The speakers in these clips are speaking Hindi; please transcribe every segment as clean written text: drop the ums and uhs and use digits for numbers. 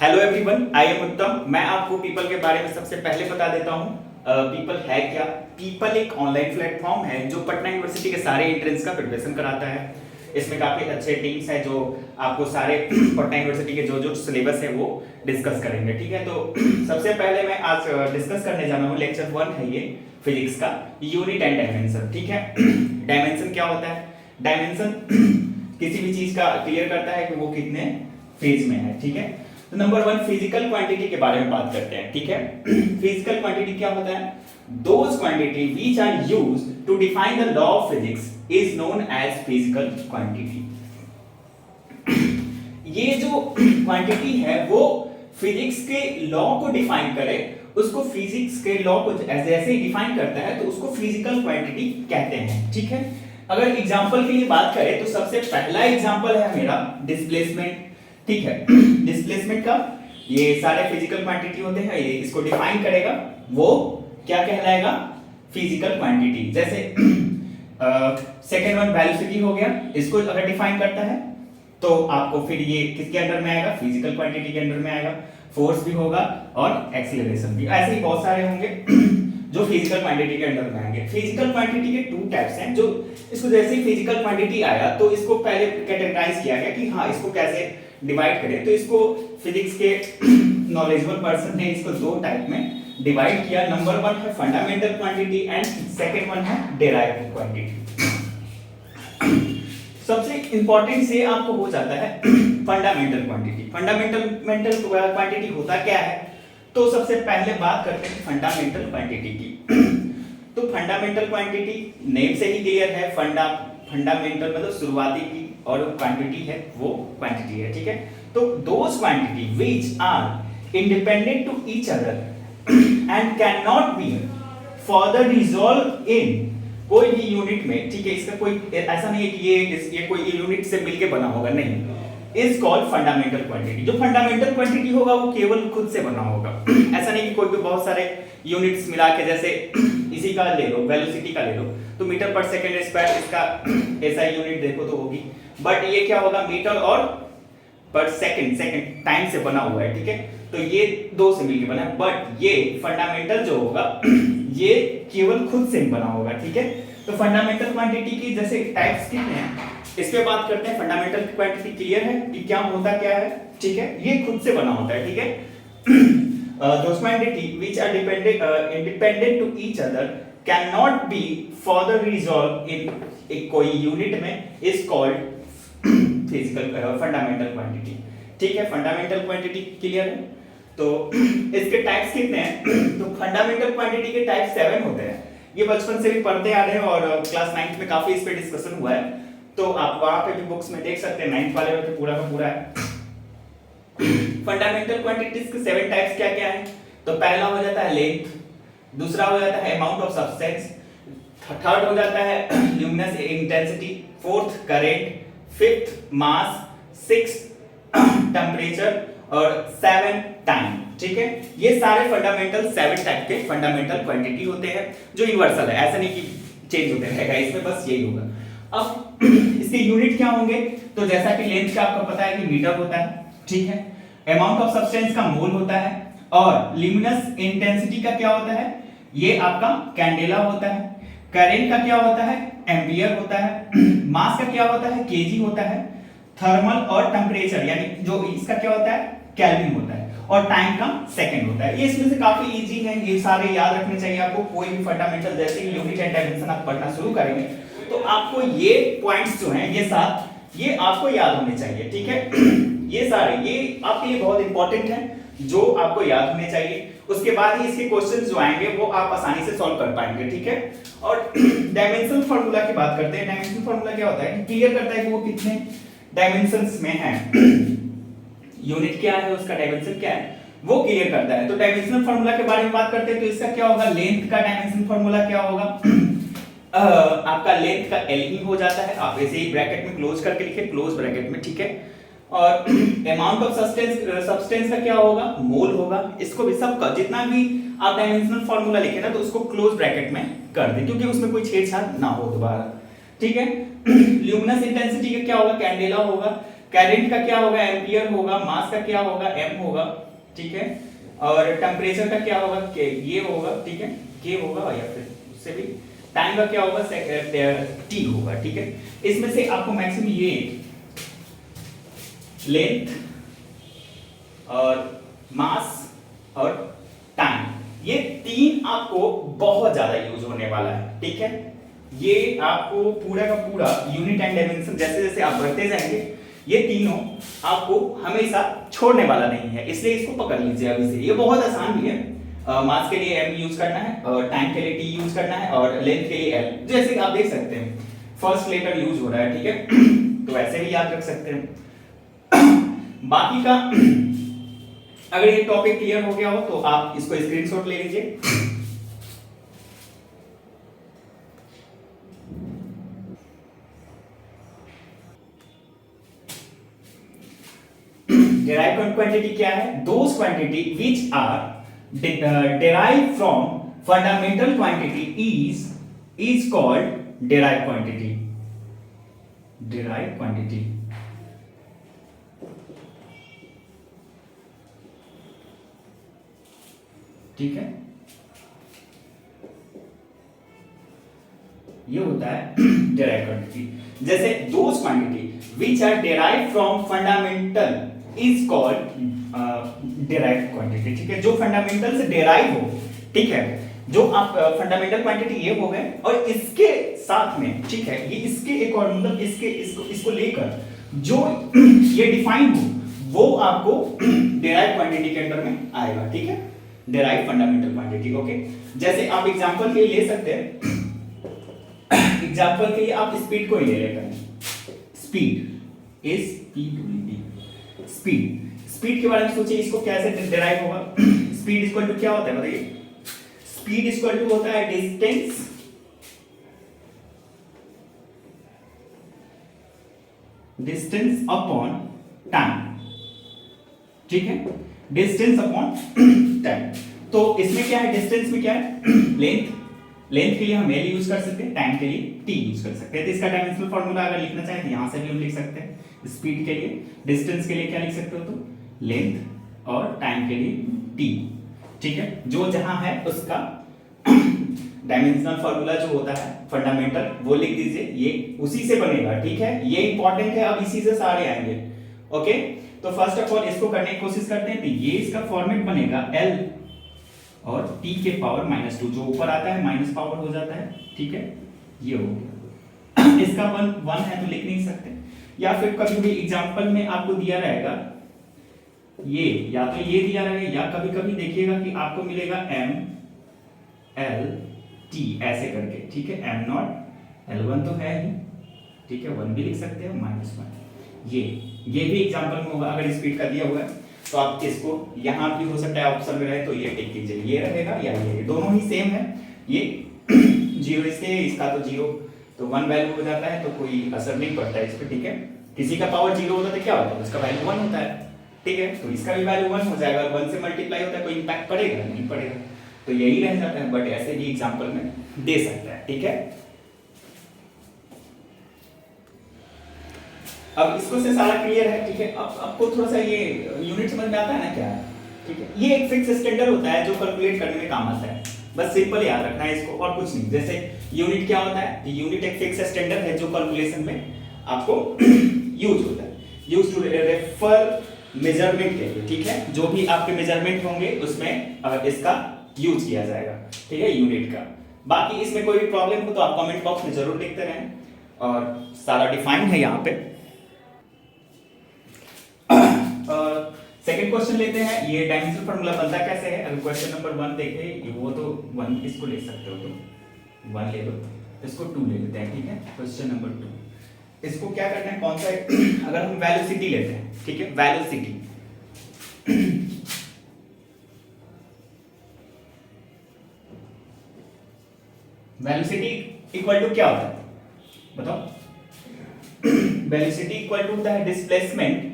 हेलो एवरीवन, आई एम उत्तम। मैं आपको पीपल के बारे में सबसे पहले बता देता हूँ। पीपल है क्या? पीपल एक ऑनलाइन प्लेटफॉर्म है जो पटना यूनिवर्सिटी के सारे एंट्रेंस का प्रिपरेशन कराता है। इसमें काफ़ी अच्छे टीम्स हैं जो आपको सारे पटना यूनिवर्सिटी के जो जो सिलेबस है वो डिस्कस करेंगे। ठीक है, तो सबसे पहले मैं आज डिस्कस करने जा रहा हूँ लेक्चर 1 है ये फिजिक्स का, यूनिट एंड डायमेंशन। ठीक है, डायमेंशन क्या होता है? डायमेंशन किसी भी चीज़ का क्लियर करता है कि वो कितने फेज में है। ठीक है, तो नंबर 1 फिजिकल क्वांटिटी के बारे में बात करते हैं। ठीक है, फिजिकल क्वांटिटी क्या होता है? Those quantity which are used to define the law of physics is known as physical quantity. ये जो क्वांटिटी है वो फिजिक्स के लॉ को डिफाइन करे, उसको फिजिक्स के लॉ को जैसे ही डिफाइन करता है तो उसको फिजिकल क्वांटिटी कहते हैं। ठीक है, अगर एग्जांपल के लिए बात करें तो सबसे पहला एग्जांपल है मेरा डिस्प्लेसमेंट। ठीक है, डिस्प्लेसमेंट का ये सारे फिजिकल क्वांटिटी होते हैं, ये इसको डिफाइन करेगा, वो क्या कहलाएगा? Physical quantity. जैसे सेकंड वन वेलोसिटी हो गया, इसको अगर डिफाइन करता है तो आपको फिर ये किसके अंडर में आएगा? फिजिकल क्वांटिटी के अंडर में आएगा। फोर्स भी होगा और एक्सीलरेशन भी, ऐसे ही बहुत सारे होंगे जो फिजिकल क्वांटिटी के अंडर में आएंगे। फिजिकल क्वांटिटी के 2 टाइप्स हैं, जो इसको जैसे ही फिजिकल क्वांटिटी आया तो इसको पहले कैटेगराइज किया गया कि हाँ इसको कैसे डिवाइड करें। तो इसको फिजिक्स के नॉलेजेबल पर्सन ने इसको 2 टाइप में डिवाइड किया। नंबर 1 है fundamental quantity and second one है डेराइव्ड क्वांटिटी। सबसे इंपॉर्टेंट से आपको हो जाता है फंडामेंटल क्वांटिटी। फंडामेंटल क्वांटिटी होता क्या है? तो सबसे पहले बात करते हैं फंडामेंटल क्वांटिटी की। तो फंडामेंटल क्वांटिटी नेम से ही क्लियर है, फंडामेंटल मतलब शुरुआती की, और क्वांटिटी है वो क्वांटिटी है। ठीक है, तो those quantity which are independent to each other and can not be further resolve in कोई भी यूनिट में। ठीक है, इसका कोई ऐसा नहीं है कि ये कोई यूनिट से मिलके बना होगा, नहीं, इज कॉल्ड फंडामेंटल क्वांटिटी। जो फंडामेंटल क्वांटिटी होगा वो केवल खुद से बना होगा। ऐसा नहीं कि कोई भी बहुत सारे यूनिट्स मिला के, जैसे इसी का ले लो, वेलोसिटी का ले लो, तो मीटर पर सेकंड स्क्वायर इसका ऐसा यूनिट देखो तो होगी, बट ये क्या होगा? मीटर और पर सेकंड टाइम से बना हुआ है। ठीक है, तो ये 2 से मिलके बना है, बट ये फंडामेंटल जो होगा ये केवल खुद से बना होगा। ठीक है, तो फंडामेंटल क्वांटिटी की जैसे टाइप्स कितने हैं इस पे बात करते हैं। फंडामेंटल क्वांटिटी क्लियर है कि क्या होता क्या है? ठीक है, ये खुद से बना होता है। ठीक है, those quantity which are independent to each other cannot be further resolved in एक कोई यूनिट में is called physical fundamental quantity. ठीक है, फंडामेंटल क्वांटिटी क्लियर है। तो इसके टाइप्स कितने हैं? तो फंडामेंटल क्वांटिटी के टाइप 7 होते हैं। ये बचपन से भी पढ़ते आ रहे हैं और क्लास 9th में काफी इस पे डिस्कशन हुआ है, तो आप वहां पे भी बुक्स में देख सकते हैं। 9th वाले में तो पूरा का पूरा है। फंडामेंटल क्वांटिटीज के 7 टाइप्स क्या क्या है? तो पहला हो जाता है लेंथ, दूसरा हो जाता है अमाउंट ऑफ सब्सटेंस, थर्ड हो जाता है luminous intensity, fourth current, fifth mass, sixth temperature और 7 टाइम। ठीक है, ये सारे फंडामेंटल 7 टाइप के फंडामेंटल क्वांटिटी होते हैं जो यूनिवर्सल है, ऐसा नहीं कि चेंज होते रहेगा, इसमें बस यही होगा। अब इसके यूनिट क्या होंगे? तो जैसा कि लेंथ का आपको पता है कि मीटर होता है। ठीक है, अमाउंट ऑफ सब्सटेंस का मोल होता है, और ल्यूमिनस इंटेंसिटी का क्या होता है? ये आपका कैंडेला होता है। करंट का क्या होता है? एम्पियर होता है। मास का क्या होता है? केजी होता है। थर्मल और टेम्परेचर यानी जो इसका क्या होता है? केल्विन होता है। और टाइम का सेकंड होता है। ये इसमें से काफी इजी है, ये सारे याद रखने चाहिए आपको। कोई भी फंडामेंटल जैसे ही यूनिट एंड डायमेंशन आप पढ़ना शुरू करेंगे तो आपको ये पॉइंट्स जो हैं, ये 7 ये आपको याद होने चाहिए। ठीक है, ये सारे ये आपके लिए बहुत इंपॉर्टेंट है, जो आपको याद होने चाहिए। उसके बाद ही इसके क्वेश्चंस जो आएंगे वो आप आसानी से सॉल्व कर पाएंगे। ठीक है, और डायमेंशन फार्मूला की बात करते हैं। डायमेंशन फार्मूला क्या होता है? क्लियर करता है कि वो कितने डायमेंशंस में है। यूनिट क्या है, उसका डायमेंशन क्या है, वो क्लियर करता है। तो डायमेंशनल फार्मूला के बारे में बात करते हैं तो इसका क्या होगा? लेंथ का डायमेंशन फार्मूला क्या होगा? आपका लेंथ का L ही हो जाता है, आप ऐसे ही ब्रैकेट में क्लोज करके लिखिए, क्लोज ब्रैकेट में। ठीक है, और अमाउंट ऑफ सब्सटेंस का क्या होगा? मोल होगा। इसको भी सबका जितना भी आप डायमेंशनल फार्मूला लिखे ना तो उसको क्लोज ब्रैकेट में कर दे, क्योंकि उसमें कोई छेड़छाड़ ना हो दोबारा। ठीक है, ल्यूमिनस इंटेंसिटी का क्या होगा? कैंडेला होगा। करंट का क्या होगा, एम्पियर होगा, मास का क्या होगा, एम होगा, ठीक है, और टेम्परेचर का क्या होगा, के, ये होगा, ठीक है, के होगा, या फिर उससे भी टाइम का क्या होगा, टी होगा, ठीक है। इसमें से आपको मैक्सिमम ये लेंथ और मास और टाइम, ये तीन आपको बहुत ज्यादा यूज होने वाला है, ठीक है। ये आपको पूरा का पूरा यूनिट एंड डायमेंशन जैसे जैसे आप बढ़ते जाएंगे ये तीनों आपको हमेशा छोड़ने वाला नहीं है, इसलिए इसको पकड़ लीजिए अभी से। ये बहुत आसान भी है। मास के लिए एम यूज करना है और टाइम के लिए टी यूज करना है और लेंथ के लिए एल, जैसे आप देख सकते हैं फर्स्ट लेटर यूज हो रहा है, ठीक है। तो ऐसे भी याद रख सकते हैं। बाकी का अगर ये टॉपिक क्लियर हो गया हो तो आप इसको स्क्रीनशॉट ले लीजिए। derived quantity क्या है, those quantity which are derived from fundamental quantity is called derived quantity, derived quantity, ठीक है। ये होता है derived quantity। जैसे those quantity which are derived from fundamental is called derived quantity, ठीक है। जो फंडामेंटल से डेराइव हो, ठीक है, जो आप फंडामेंटल क्वांटिटी ये हो गए और इसके साथ में, ठीक है, ये इसके एक और मतलब इसको लेकर जो ये डिफाइन हो वो आपको डेराइव क्वांटिटी के अंदर में आएगा, ठीक है, डेराइव फंडामेंटल क्वांटिटी, ओके। जैसे आप एग्जांपल के लिए ले सकते हैं, एग्जांपल के लिए आप स्पीड को ही ले लेते हैं, स्पीड इज स्पीड, स्पीड के बारे में सोचिए, इसको कैसे डिराइव होगा। स्पीड इक्वल टू क्या होता है बताइए, स्पीड इक्वल टू होता है डिस्टेंस अपॉन टाइम, ठीक है, डिस्टेंस अपॉन टाइम। तो इसमें क्या है, डिस्टेंस में क्या है, लेंथ, लेंथ के लिए हम एल यूज कर सकते हैं, टाइम के लिए टी यूज कर सकते हैं। तो इसका डायमेंशनल फार्मूला अगर लिखना चाहें तो यहां से भी हम लिख सकते हैं, स्पीड के लिए, डिस्टेंस के लिए क्या लिख सकते हो तो लेंथ और टाइम के लिए टी, ठीक है। जो जहां है उसका डायमेंशनल फार्मूला जो होता है फंडामेंटल वो लिख दीजिए, ये उसी से बनेगा, ठीक है, ये इंपॉर्टेंट है, अब इसी से सारे आएंगे, ओके। तो फर्स्ट ऑफ ऑल इसको करने की कोशिश करते हैं, तो ये इसका फॉर्मेट बनेगा एल और टी के पावर -2, जो ऊपर आता है माइनस पावर हो जाता है, ठीक है, ये हो गया। इसका वन है तो लिख नहीं सकते, या फिर कभी भी एग्जांपल में आपको दिया रहेगा ये, या तो ये दिया रहेगा, या कभी कभी देखिएगा कि आपको मिलेगा एम एल टी ऐसे करके, ठीक है, एम नॉट L1 तो है ही, ठीक है, 1 भी लिख सकते हैं, -1, ये भी एग्जांपल में होगा। अगर स्पीड का दिया हुआ है तो आप इसको यहां भी हो सकता है ऑप्शन में रहे तो ये टिक कीजिए, ये रहेगा या ये, दोनों ही सेम है, ये 0 इसका तो 0, तो 1 वैल्यू हो जाता है, तो कोई असर नहीं पड़ता है इस पर, ठीक है। किसी का पावर 0 होता है तो क्या होता है, उसका वैल्यू 1 होता है, ठीक है, तो इसका भी वैल्यू 1 हो जाएगा, 1 से मल्टीप्लाई होता है, कोई इंपैक्ट पड़ेगा नहीं पड़ेगा, तो यही रह जाता है, बट ऐसे भी एग्जांपल में दे सकता है, ठीक है। अब इसको से सारा क्लियर है, ठीक है। अब आपको थोड़ा सा ये यूनिट समझ में आता है ना क्या है, ठीक है। ये एक फिक्स स्टैंडर्ड होता है जो कैलकुलेट करने में काम आता है, बस सिंपल याद रखना है इसको और कुछ नहीं। जैसे यूनिट क्या होता है, यूनिट एक फिक्स स्टैंडर्ड है जो कैलकुलेशन में आपको यूज होता है, यूज टू रेफर मेजरमेंट के लिए, ठीक है, जो भी आपके मेजरमेंट होंगे उसमें इसका यूज किया जाएगा, ठीक है, यूनिट का। बाकी इसमें कोई भी प्रॉब्लम हो तो आप कमेंट बॉक्स में जरूर लिखते रहें, और सारा डिफाइंड है यहाँ पे। सेकंड क्वेश्चन लेते हैं, ये डायमेंशनल फार्मूला बनता कैसे है। अगर क्वेश्चन नंबर 1 देखें, वो तो 1 इसको ले सकते हो, तो 1 ले लो, इसको 2 ले लेते हैं, ठीक है। क्वेश्चन नंबर 2, इसको क्या करना है, कौन सा अगर हम वेलोसिटी लेते हैं, ठीक है, वेलोसिटी वेलोसिटी इक्वल टू क्या होता है बताओ। वेलोसिटी इक्वल टू होता है डिस्प्लेसमेंट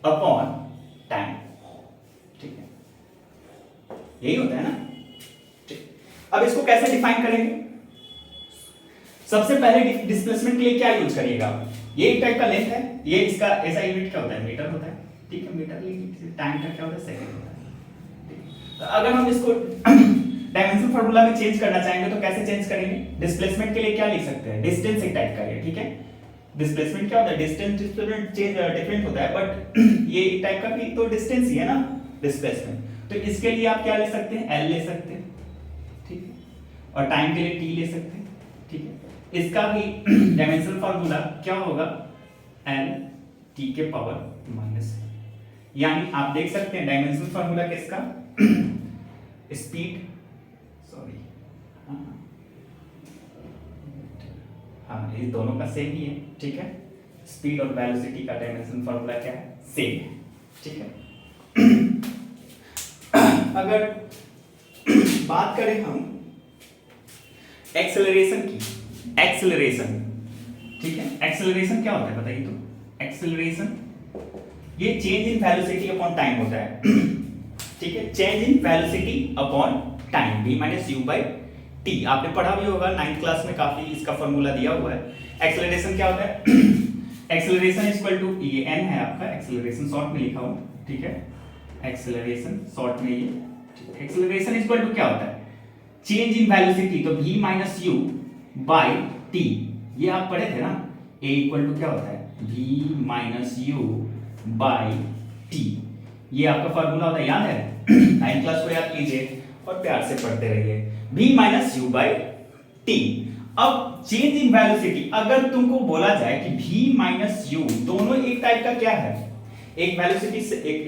अपॉन टाइम, ठीक है, यही होता है ना, ठीक। अब इसको कैसे डिफाइन करेंगे, सबसे पहले डिस्प्लेसमेंट के लिए क्या यूज करिएगा, ये एक टाइप का लेंथ है, ये इसका ऐसा यूनिट क्या होता है, मीटर होता है, ठीक है, मीटर यूनिट, टाइम का क्या होता है, सेकंड होता है। तो अगर हम इसको डायमेंशन फार्मूला में चेंज करना चाहेंगे तो कैसे चेंज करेंगे, डिस्प्लेसमेंट के लिए क्या लिख सकते हैं, डिस्टेंस एक टाइप का है, ठीक है, डिस्प्लेसमेंट क्या होता है, डिस्टेंस डिफरेंट होता है, बट ये एक टाइप का भी तो डिस्टेंस ही है ना डिस्प्लेसमेंट। तो इसके लिए आप क्या ले सकते हैं, एल ले सकते हैं, ठीक है, और टाइम के लिए टी ले सकते हैं, ठीक है। इसका भी डायमेंशनल फार्मूला क्या होगा, एल टी के पावर माइनस, यानी आप देख सकते हैं डायमेंशनल फार्मूला किसका, स्पीड, सॉरी, हाँ ये दोनों का सेम ही है, ठीक है, स्पीड और वेलोसिटी का डायमेंशन फार्मूला क्या है, सेम है, ठीक है। अगर बात करें हम एक्सेलरेशन की, एक्सेलरेशन, ठीक है, एक्सेलरेशन क्या होता है बताइए, तो एक्सेलरेशन ये change in velocity upon time होता है, ठीक है, change in velocity upon time, v minus you by T, आपने पढ़ा भी होगा 9th क्लास में, काफी इसका फॉर्मूला दिया हुआ है। एक्सेलरेशन क्या होता है, एक्सेलरेशन इक्वल टू, ये n है आपका, एक्सेलरेशन शॉर्ट में लिखा हूं, ठीक है, एक्सेलरेशन शॉर्ट में ये, एक्सेलरेशन इक्वल टू क्या होता है, चेंज इन वेलोसिटी, तो v minus you by T, ये आप पढ़े थे ना, a इक्वल टू क्या होता है, v minus you by T, ये आपका फॉर्मूला होता है, याद है 9th क्लास को याद कीजिए और प्यार से पढ़ते रहिए, v minus you by T. अब चेंज इन वेलोसिटी, अगर तुमको बोला जाए कि v माइनस यू दोनों एक टाइप का क्या है, एक वेलोसिटी से एक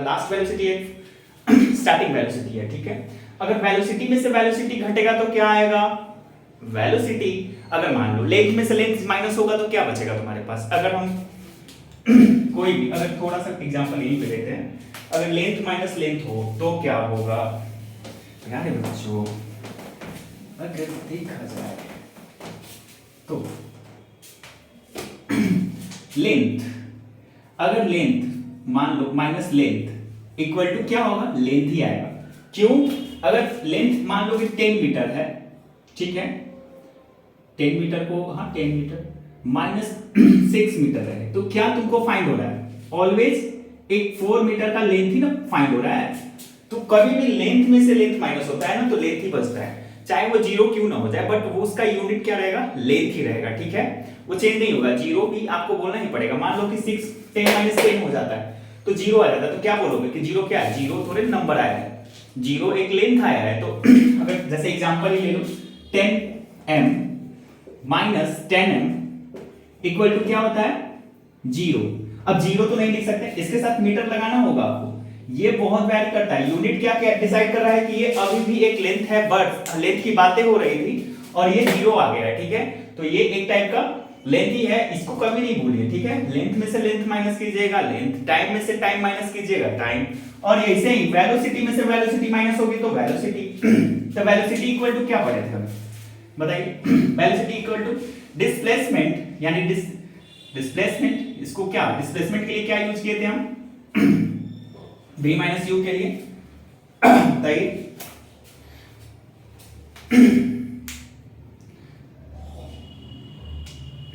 लास्ट वेलोसिटी, एक स्टार्टिंग वेलोसिटी है, ठीक है, अगर वेलोसिटी में से वेलोसिटी घटेगा तो क्या आएगा, वेलोसिटी, अगर मान लो लेंथ में से लेंथ माइनस होगा तो क्या बचेगा तुम्हारे पास, अगर हम कोई भी, अगर थोड़ा सा एग्जांपल यहीं पे लेते हैं, अगर लेंथ माइनस लेंथ हो तो क्या होगा यार बच्चों, अगर देखा जाए तो लेंथ, अगर लेंथ मान लो माइनस लेंथ इक्वल टू क्या होगा, लेंथ ही आएगा, क्यों, अगर लेंथ मान लो कि 10 मीटर है, ठीक है, 10 मीटर को, हाँ 10 मीटर माइनस 6 मीटर है, तो क्या तुमको फाइंड हो रहा है, ऑलवेज एक 4 मीटर का लेंथ ही ना फाइंड हो रहा है, तो कभी भी लेंथ में से लेंथ माइनस होता है ना तो लेंथ ही बचता है, चाहे वो जीरो क्यों ना हो जाए, बट वो उसका यूनिट क्या रहेगा, लेंथ ही रहेगा, ठीक है, वो चेंज नहीं होगा, जीरो भी आपको बोलना ही पड़ेगा, मान लो कि 6 10 माइनस 10 हो जाता है तो जीरो आ जाता है, तो क्या बोलोगे कि जीरो क्या है, जीरो थोड़े नंबर आया है, जीरो एक लेंथ आया है, तो अगर जैसे एग्जांपल ही ले लो 10m minus 10m equal to क्या होता है, जीरो, अब जीरो तो नहीं लिख सकते, इसके साथ मीटर लगाना होगा आपको, ये बहुत वैरी करता है, यूनिट क्या डिसाइड कर रहा है कि ये अभी भी एक लेंथ है, बट लेंथ की बातें हो रही थी और ये जीरो आ गया है, ठीक है, तो ये एक टाइप का लेंथ ही है, इसको कभी नहीं भूलिए, ठीक है, लेंथ में से लेंथ माइनस कीजिएगा लेंथ, टाइम में से टाइम माइनस कीजिएगा टाइम, और ऐसे ही वेलोसिटी में से वेलोसिटी माइनस होगी तो वेलोसिटी, तो वेलोसिटी इक्वल टू क्या पढ़े थे हम बताइए, वेलोसिटी इक्वल टू डिस्प्लेसमेंट, यानी डिस्प्लेसमेंट, इसको क्या डिस्प्लेसमेंट के लिए क्या यूज किए थे हम, v माइनस यू के लिए बताइए,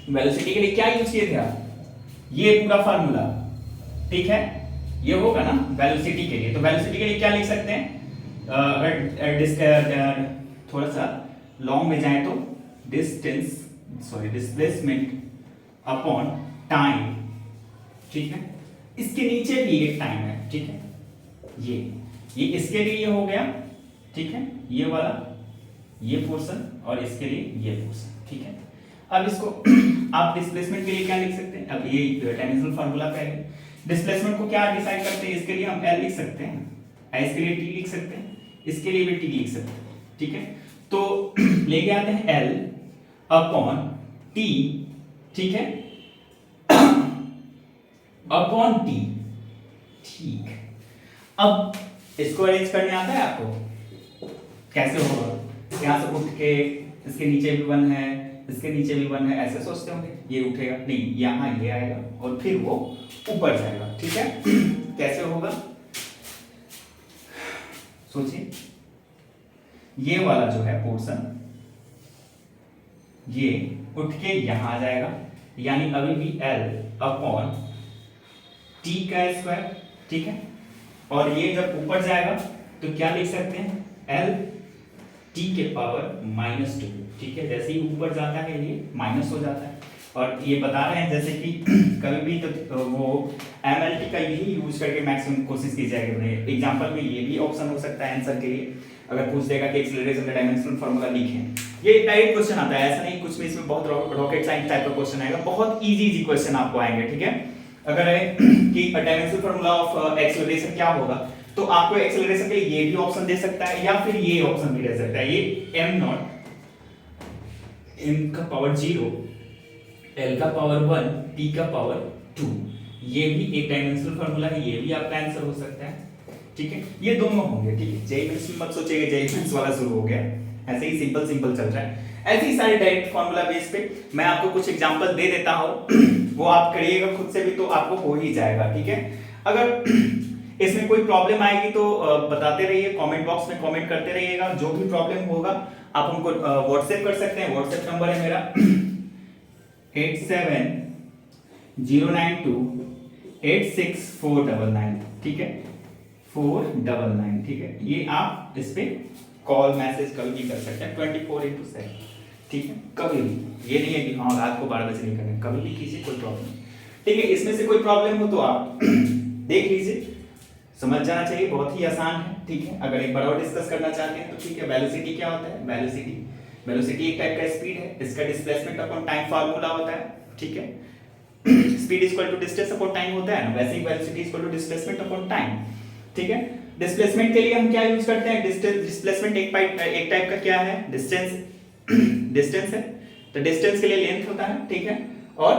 वेलोसिटी के लिए क्या यूज किए थे आप, ये पूरा फार्मूला, ठीक है, ये होगा ना वेलोसिटी के लिए, तो वेलोसिटी के लिए क्या लिख सकते हैं, अगर थोड़ा सा लॉन्ग में जाए तो डिस्प्लेसमेंट अपॉन टाइम, ठीक है, इसके नीचे भी एक टाइम है, ठीक है, ये इसके लिए ये हो गया, ठीक है, ये वाला ये पोर्शन और इसके लिए ये पोर्शन, ठीक है, अब इसको आप डिस्प्लेसमेंट के लिए क्या लिख सकते हैं, अब ये डायमेंशनल फार्मूला का है, डिस्प्लेसमेंट को क्या डिसाइड करते हैं, इसके लिए हम L लिख सकते हैं, इसके लिए T लिख सकते हैं, इसके लिए भी T लिख सकते हैं, ठीक है, तो लेके आते हैं L अपॉन T, ठीक है, अपॉन T, ठीक, अब इसको अरेंज करने आता है आपको, कैसे होगा, यहां से उठ के इसके नीचे भी 1 है, इसके नीचे भी 1 है, ऐसे सोचते होंगे, ये उठेगा नहीं, यहां ये आएगा और फिर वो ऊपर जाएगा, ठीक है, कैसे होगा सोचिए, ये वाला जो है पोर्शन ये उठ के यहां आ जाएगा, यानी अभी भी L अपॉन T का स्क्वायर, ठीक है। और ये जब ऊपर जाएगा तो क्या लिख सकते हैं, L T के पावर -2, ठीक है। जैसे ही ऊपर जाता है ये माइनस हो जाता है। और ये बता रहे हैं जैसे कि कभी भी तो वो MLT का यही यूज करके मैक्सिमम कोशिश की जाएगी। एग्जांपल में ये भी ऑप्शन हो सकता है आंसर के लिए, अगर पूछ देगा कि एक्सेलरेशन का डायमेंशनल फार्मूला लिखें। ये डायरेक्ट क्वेश्चन आता है, ऐसा नहीं कुछ भी इसमें बहुत रॉकेट साइंस टाइप का क्वेश्चन आएगा, बहुत इजी क्वेश्चन आपको आएंगे, ठीक है। अगर है कि डायमेंशनल फार्मूला ऑफ एक्सेलरेशन क्या होगा, तो आपको एक्सेलरेशन के लिए ये भी ऑप्शन दे सकता है या फिर ये ऑप्शन भी दे सकता है। ये m0 m का पावर 0 l का पावर 1 t का पावर 2, ये भी एक डायमेंशनल फार्मूला है, ये भी आपका आंसर हो सकता है, ठीक है। ये दोनों होंगे, ठीक है। जेई मेंस मत सोचिएगा जेई मेंस वाला शुरू हो गया, ऐसे ही सिंपल चल रहा है। ऐसे ही सारे डायरेक्ट फार्मूला बेस पे मैं आपको कुछ एग्जांपल दे देता हूं, वो आप करिएगा खुद से भी तो आपको हो ही जाएगा, ठीक है। अगर इसमें कोई प्रॉब्लम आएगी तो बताते रहिए, कमेंट बॉक्स में कमेंट करते रहिएगा। जो भी प्रॉब्लम होगा आप हमको व्हाट्सएप कर सकते हैं। व्हाट्सएप नंबर है मेरा 8709286499, ठीक है, 499, ठीक है। ये आप इस पे कॉल मैसेज कभी भी कर सकते हैं 24/7, ठीक है। कभी भी, ये नहीं है कि हाँ रात को 12 बजे नहीं करना, कभी भी कीजिए, कोई प्रॉब्लम नहीं, ठीक है। इसमें से कोई प्रॉब्लम हो तो आप देख लीजिए, समझ जाना चाहिए, बहुत ही आसान है, ठीक है। अगर एक बार और डिस्कस करना चाहते हैं तो ठीक है। वेलोसिटी क्या होता है, वेलोसिटी एक टाइप का स्पीड है, इसका डिस्प्लेसमेंट अपॉन टाइम फार्मूला होता है, ठीक है। Speed equal to distance upon time होता है ना, वैसे ही velocity equal to displacement upon time, ठीक है। डिस्प्लेसमेंट के लिए हम क्या यूज करते हैं, डिस्प्लेसमेंट एक टाइप का क्या है, डिस्टेंस है, तो डिस्टेंस के लिए लेंथ होता है, ठीक है। और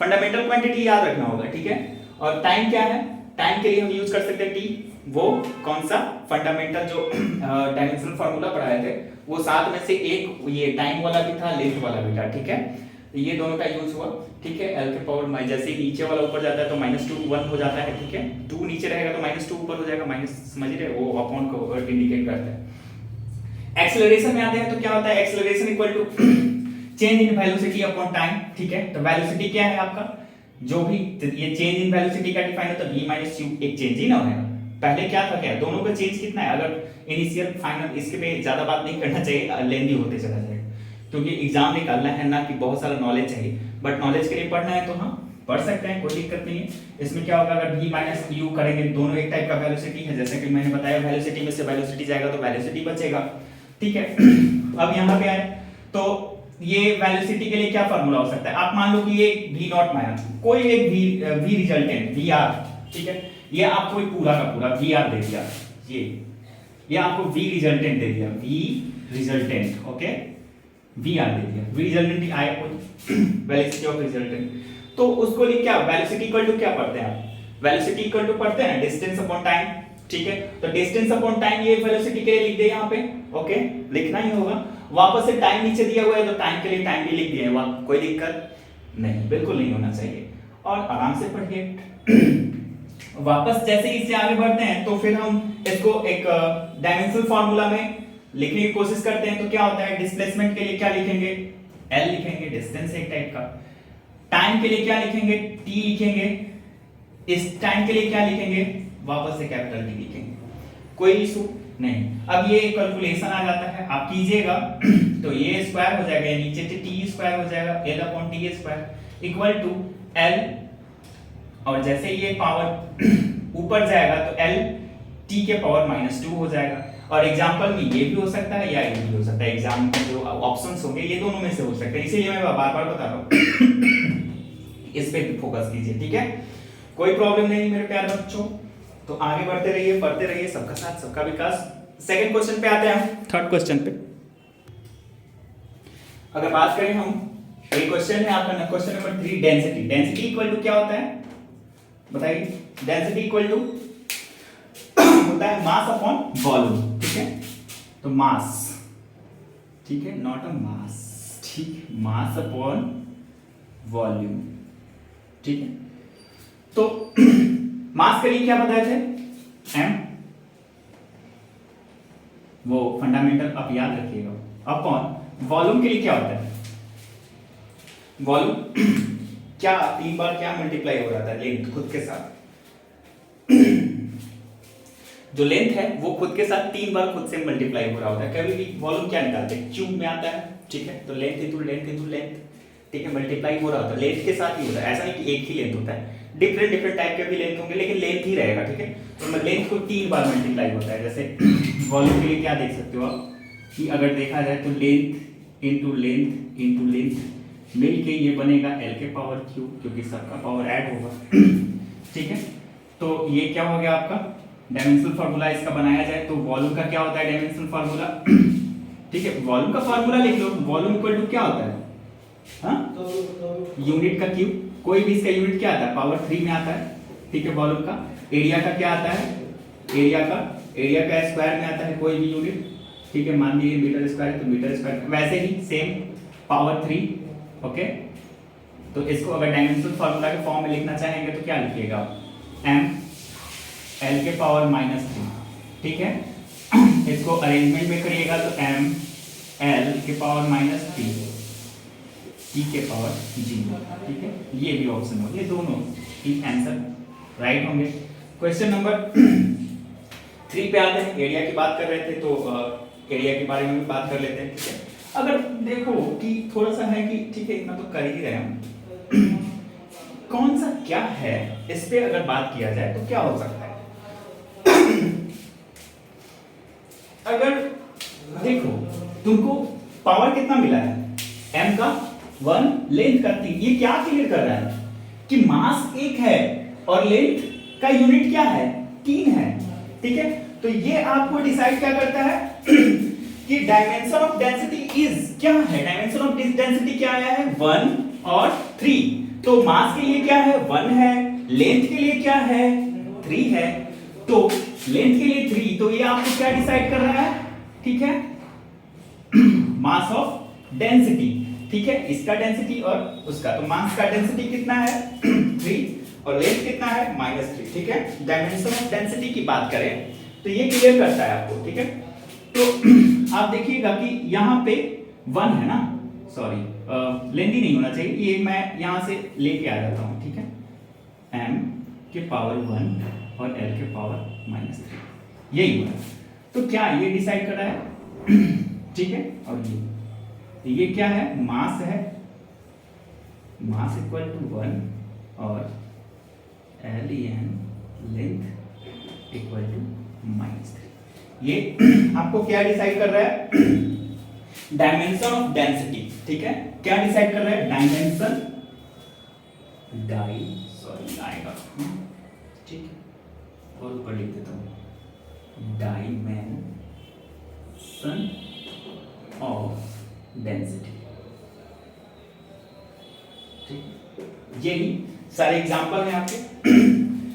फंडामेंटल क्वांटिटी याद रखना होगा, ठीक है। और टाइम क्या है, टाइम के लिए हम यूज कर सकते हैं टी, वो कौन सा फंडामेंटल जो डायमेंशनल फार्मूला पढ़ाए थे वो साथ में से एक ये टाइम वाला भी था, लेंथ वाला भी था, ठीक है। ये दोनों का यूज हुआ, ठीक है। L के पावर जैसे ही नीचे वाला ऊपर जाता है तो -2 1 हो जाता है, ठीक है। 2 नीचे रहेगा तो -2 ऊपर हो जाएगा, माइनस समझ रहे, वो अपॉन को इंडिकेट करता है। एक्सेलरेशन में आते हैं तो क्या होता है, acceleration equal to change in velocity upon time, ठीक है। तो वेलोसिटी क्या है आपका, जो भी ये चेंज इन वेलोसिटी का डिफाइन होता है v माइनस u, एक चेंज ही ना होगा। पहले क्या था, क्या दोनों का चेंज कितना है, अगर इनिशियल फाइनल इसके पे ज्यादा बात नहीं करना चाहिए, लेंदी होते चला जाएगा, क्योंकि एग्जाम निकालना है ना कि बहुत सारा नॉलेज चाहिए, बट नॉलेज के लिए पढ़ना है तो हाँ पढ़ सकते हैं, कोई दिक्कत नहीं है। इसमें क्या होगा, अगर v माइनस u करेंगे, दोनों एक टाइप का वेलोसिटी है, जैसे कि मैंने बताया वेलोसिटी में से वेलोसिटी जाएगा तो वेलोसिटी बचेगा, ठीक है। अब यहाँ पे आए तो ये वेलोसिटी के लिए क्या फार्मूला हो सकता है, आप मान लो कि ये v नॉट माइनस कोई एक v रिजल्टेंट vr, ठीक है। ये आपको पूरा का पूरा vr दे दिया, ये आपको v रिजल्टेंट दे दिया, v रिजल्टेंट, ओके, vr दे दिया, v रिजल्टेंट आया वेलोसिटी ऑफ रिजल्टेंट, तो उसको लिए क्या वेलोसिटी इक्वल टू क्या पढ़ते हैं आप, वेलोसिटी इक्वल टू पढ़ते हैं डिस्टेंस अपॉन टाइम, ठीक है। तो डिस्टेंस अपॉन टाइम ये वेलोसिटी के लिए लिख दे यहाँ पे, ओके, लिखना ही होगा। वापस से टाइम नीचे दिया हुआ है तो टाइम के लिए टाइम भी लिख दिए हैं, कोई दिक्कत नहीं, बिल्कुल नहीं होना चाहिए, और आराम से पढ़िए। वापस जैसे ही इससे आगे बढ़ते हैं तो फिर हम इसको एक डायमेंशनल फार्मूला में लिखने की कोशिश करते हैं, तो क्या होता है, डिस्प्लेसमेंट के लिए क्या लिखेंगे, L लिखेंगे, डिस्टेंस एक टाइप का। टाइम के लिए क्या लिखेंगे, T लिखेंगे, इस टाइम के लिए क्या लिखेंगे, वापस से कैपिटल T लिखेंगे, कोई इशू नहीं। अब ये कैलकुलेशन आ जाता है, आप कीजिएगा तो ये स्क्वायर हो जाएगा, नीचे से t स्क्वायर हो जाएगा, l upon t square equal to l, और जैसे ये पावर ऊपर जाएगा तो l t के पावर -2 हो जाएगा। और एग्जांपल में ये भी हो सकता है या ये भी हो सकता है, एग्जाम में जो ऑप्शंस होंगे ये दोनों में से हो सकते हैं, इसीलिए मैं बार-बार बता रहा हूं इस पे फोकस कीजिए, ठीक है। कोई प्रॉब्लम नहीं मेरे प्यारे बच्चों, तो आगे बढ़ते रहिए, पढ़ते रहिए, सबका साथ सबका विकास। सेकंड क्वेश्चन पे आते हैं, थर्ड क्वेश्चन पे अगर बात करें हम, ये क्वेश्चन है आपका question number 3, density. Density equal to क्या होता है बताइए, डेंसिटी इक्वल टू होता है मास अपॉन वॉल्यूम, ठीक है। तो मास, ठीक है, नॉट अ मास, ठीक, मास अपॉन वॉल्यूम, ठीक है। तो मास के लिए क्या बताए थे, m, वो फंडामेंटल आप याद रखिएगा, अपॉन वॉल्यूम के लिए क्या होता है, वॉल्यूम क्या 3 बार क्या मल्टीप्लाई हो रहा था लेंथ खुद के साथ। जो लेंथ है वो खुद के साथ 3 बार खुद से मल्टीप्लाई हो रहा होता है। कभी भी वॉल्यूम क्या निकालते हैं, क्यूब में आता है, ठीक है। तो length into length into length, ठीक है, मल्टीप्लाई हो रहा होता है, लेंथ के साथ ही होता है। ऐसा नहीं कि एक ही लेंथ होता है, डिफरेंट डिफरेंट टाइप के भी लेंथ होंगे, लेकिन लेंथ ही रहेगा, ठीक है। तो लेंथ को 3 बार मल्टीप्लाई होता है। जैसे वॉल्यूम के लिए क्या देख सकते हो आप कि अगर देखा जाए तो length into length into length मिलके ये बनेगा L के पावर क्यूब, क्योंकि सबका पावर ऐड होगा, ठीक है। तो ये क्या हो गया आपका डायमेंशनल फार्मूला। इसका बनाया जाए तो वॉल्यूम का क्या होता है डायमेंशनल फार्मूला, ठीक है। वॉल्यूम का फार्मूला लिख लो, वॉल्यूम इक्वल टू क्या होता है, हाँ, यूनिट का क्यूब, कोई भी इसका यूनिट क्या आता है, पावर 3 में आता है, ठीक है। वॉल्यूम का एरिया का क्या आता है, एरिया का स्क्वायर में आता है कोई भी यूनिट, ठीक है। मान लीजिए मीटर स्क्वायर तो मीटर स्क्वायर, वैसे ही सेम पावर 3, ओके। तो इसको अगर डायमेंशनल फार्मूला के फॉर्म में लिखना चाहेंगे तो क्या लिखिएगा, m L के पावर -3, ठीक है। इसको अरेंजमेंट में करिएगा तो m L के पावर -3 e के पावर g, ठीक है। ये भी ऑप्शन हो, ये दोनों ही आंसर राइट होंगे। क्वेश्चन नंबर 3 पे आते हैं। एरिया की बात कर रहे थे तो एरिया के बारे में भी बात कर लेते हैं, ठीक है। अगर देखो कि थोड़ा सा है कि ठीक है, इतना तो कर ही रहे हम, कौन सा क्या है इस पे अगर बात किया जाए तो क्या हो सकता है। अगर देखो तुमको पावर कितना मिला है, m का 1, लेंथ का 3, ये क्या क्लियर कर रहा है कि मास 1 है और लेंथ का यूनिट क्या है, 3 है, ठीक है। तो ये आपको डिसाइड क्या करता है कि डायमेंशन ऑफ डेंसिटी इज क्या है, डायमेंशन ऑफ डेंसिटी क्या आया है 1 और 3। तो मास के लिए क्या है 1 है, लेंथ के लिए क्या है 3 है, तो लेंथ के लिए 3, तो ये आपको क्या डिसाइड कर रहा है, ठीक है, मास ऑफ डेंसिटी, ठीक है। इसका डेंसिटी और उसका, तो मास का डेंसिटी कितना है 3 और लेंथ कितना है -3, ठीक है। डायमेंशन ऑफ डेंसिटी की बात करें तो ये क्लियर करता है आपको, ठीक है। तो आप देखिएगा कि यहाँ पे 1 है ना, सॉरी लेंथी नहीं होना चाहिए, ये मैं यहां से लेके आ जाता हूं, ठीक है। m के पावर 1 और L के पावर -3, यही हुआ। तो क्या ये डिसाइड कर रहा है, ठीक है। और ये क्या है, मास है, मास इक्वल टू 1 और LN लेंथ इक्वल टू -3। ये आपको क्या डिसाइड कर रहा है, डायमेंशन ऑफ डेंसिटी, ठीक है। क्या डिसाइड कर रहा है, डायमेंशन आएगा, ठीक है, और ऊपर लिख देता हूं डायमेंशन ऑफ डेंसिटी, ठीक। यही सारे एग्जांपल हैं आपके,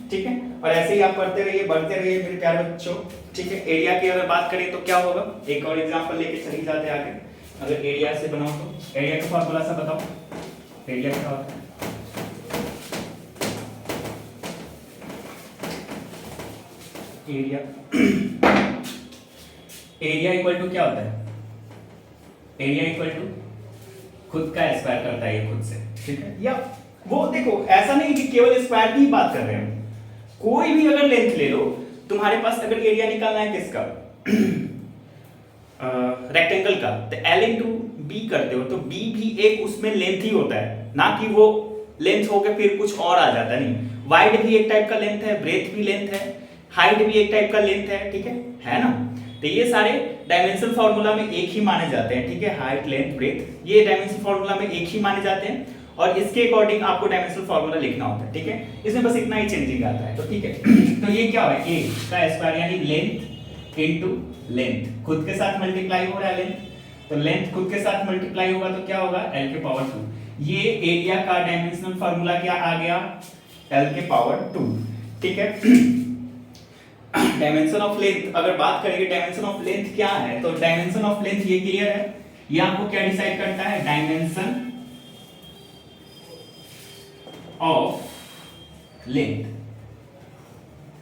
ठीक है। और ऐसे ही आप पढ़ते रहिए, बढ़ते रहिए मेरे प्यारे बच्चों, ठीक है। एरिया की अगर बात करें तो क्या होगा, एक और एग्जांपल लेके चली जाते हैं आगे। अगर एरिया से बनाओ तो एरिया का फॉर्मूला सा बताओ, एरिया क्या होता है, एरिया एरिया इक्वल टू क्या होता है, एरिया इक्वल टू खुद का स्क्वायर करता है ये खुद से, ठीक है। या वो देखो ऐसा नहीं कि केवल स्क्वायर की बात कर रहे हैं, कोई भी अगर लेंथ ले लो, तुम्हारे पास अगर एरिया निकालना है किसका, रेक्टेंगल का, तो L इंटू बी करते हो तो B भी एक उसमें लेंथ ही होता है, ना कि वो लेंथ होके फिर कुछ और आ जाता नहीं। वाइड भी एक टाइप का लेंथ है, ब्रेथ भी लेंथ है, हाइट भी एक टाइप का लेंथ है, ठीक है ना। तो ये सारे डायमेंशनल फार्मूला में एक ही माने जाते हैं, ठीक है। हाइट लेंथ ब्रेथ ये डायमेंशनल फार्मूला में एक ही माने जाते हैं और इसके अकॉर्डिंग आपको डायमेंशनल फार्मूला लिखना होता है, ठीक है। इसमें बस इतना ही चेंजिंग आता है, तो ठीक है। तो ये क्या है, a का स्क्वायर यानी लेंथ इनटू लेंथ, खुद के साथ मल्टीप्लाई हो रहा है लेंथ, तो लेंथ खुद के साथ मल्टीप्लाई होगा तो क्या होगा L के पावर 2। ये एरिया का डायमेंशनल फार्मूला क्या आ गया, L के पावर 2, ठीक है। डायमेंशन ऑफ लेंथ अगर बात करेंगे, डायमेंशन ऑफ लेंथ क्या है, तो डायमेंशन ऑफ लेंथ ये क्लियर है, ये आपको क्या डिसाइड करता है, डायमेंशन ऑफ लेंथ,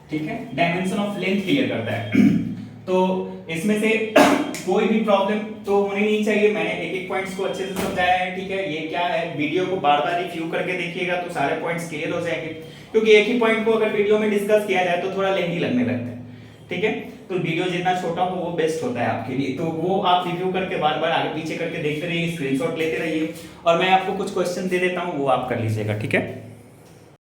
ठीक है। डायमेंशन ऑफ लेंथ क्लियर करता है। तो इसमें से कोई भी प्रॉब्लम तो होनी नहीं चाहिए। मैंने एक एक पॉइंट्स को अच्छे से समझाया है, ठीक है। ये क्या है, वीडियो को बार बार रिव्यू करके देखिएगा तो सारे पॉइंट्स क्लियर हो जाएंगे, क्योंकि एक ही पॉइंट को अगर वीडियो में डिस्कस किया जाए तो थोड़ा लेंथी लगने लगता है, ठीक है। तो वीडियो जितना छोटा हो वो बेस्ट होता है आपके लिए, तो वो आप रिव्यू करके बार बार आगे पीछे करके देखते रहिए, स्क्रीनशॉट लेते रहिए, और मैं आपको कुछ क्वेश्चन दे देता हूँ, वो आप कर लीजिएगा, ठीक है।